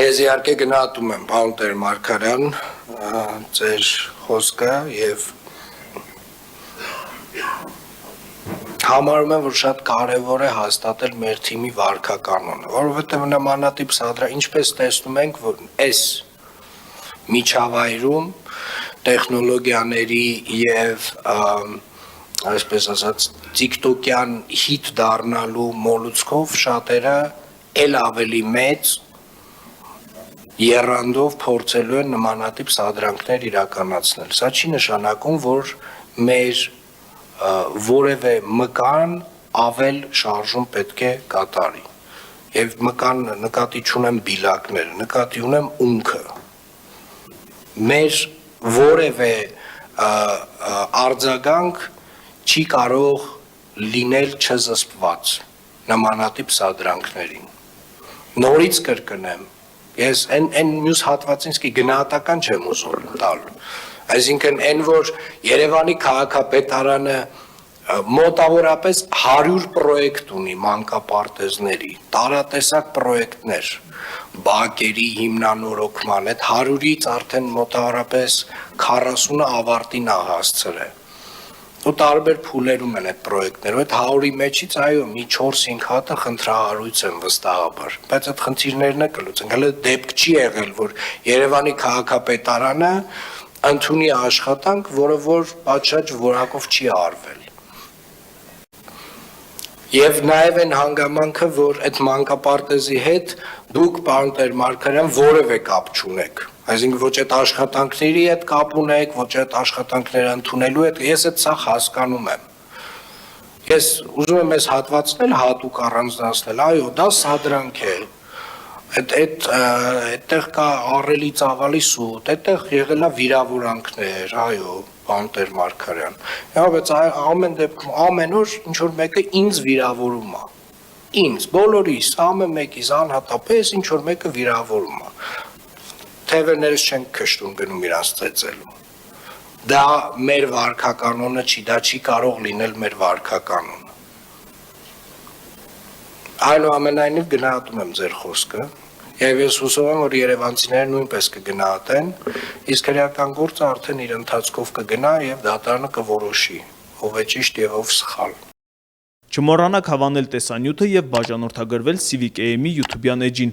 Ես իհարկե գնահատում եմ պարոն Տեր-Մարգարյան ձեր խոսքը եւ համարում եմ, որ շատ կարևոր է հաստատել մեր թիմի վարքականոնը, որովհետեւ նմանատիպ ինչպես տեսնում ենք, որ այս միջավայրում տեխնոլոգիաների եւ այսպես ասած TikTok-յան հիթ դառնալու մոլուցքով շատերը ել ավելի մեծ եռանդով փորձելու են նմանատիպ սադրանքներ իրականացնել։ Սա չի նշանակում, որ մեր որևէ մկան ավել շարժում պետք է կատարի։ Եվ մկան նկատի չունեմ բիլակները, նկատի ունեմ ունքը։ Մեր որևէ արձագանք չի կարող լինել չզսպված նմանատիպ սադրանքներին։ Նորից կրկնեմ, ես այն մյուս հատվածին գնահատական չեմ ուզում տալ, այսինքն այն, որ Երևանի քաղաքապետարանը մոտավորապես 100 պրոյեկտ ունի մանկապարտեզների, տարատեսակ պրոյեկտներ, բակերի հիմնանորոգման, այդ 100-ից արդեն մոտավորապես 40-ը ավարտին է հասցրել։ Ու տարբեր փուլերում են այդ պրոյեկտները, այդ 100-ի մեջից այո, մի 4-5 հատը խնդրահարույց են վստահաբար, բայց այդ խնդիրներն է կլուծենք։ Հələ դեպք չի եղել, որ Երևանի քաղաքապետարանը ընդունի աշխատանք, որը որ պատշաճ որակով չի արվել։ Եվ նաև այն հանգամանքը, որ այդ մանկապարտեզի հետ դուք պարոն Տեր-Մարգարյան որևէ կապ չունեք։ Այսինքն ոչ այդ աշխատանքների հետ կապ ունեք, ոչ այդ աշխատանքները ընդունելու հետ, ես այդ սա հասկանում եմ։ Ես ուզում եմ այս հատվածն հատուկ առանձնացնել, այո, դա սադրանք է։ Այդտեղ կա ահռելի ծավալի սուտ, այդտեղ եղել է վիրավորանքներ, այո, պարոն Տեր-Մարգարյան։ Բայց ամեն դեպքում ամեն օր ինչ որ մեկը ինձ վիրավորում է։ Ինձ, բոլորիս, ամեն մեկիս անհատապես ինչ որ մեկը վիրավորում է։ Թևերներս չեն քշտում գնում իրանց ծեծելու։ Դա մեր վարքականոնը չի, դա չի կարող լինել մեր վարքականոնը։ Այնուամենայնիվ գնահատում եմ ձեր խոսքը, եւ ես հուսով եմ, որ երևանցիները նույնպես կգնահատեն, իսկ քրեական գործը արդեն իր ընթացքով կգնա եւ դատարանը կորոշի, ով է ճիշտ եւ ով սխալ։ Չմոռանաք հավանել տեսանյութը եւ բաժանորդագրվել Civic AM-ի YouTube-յան էջին։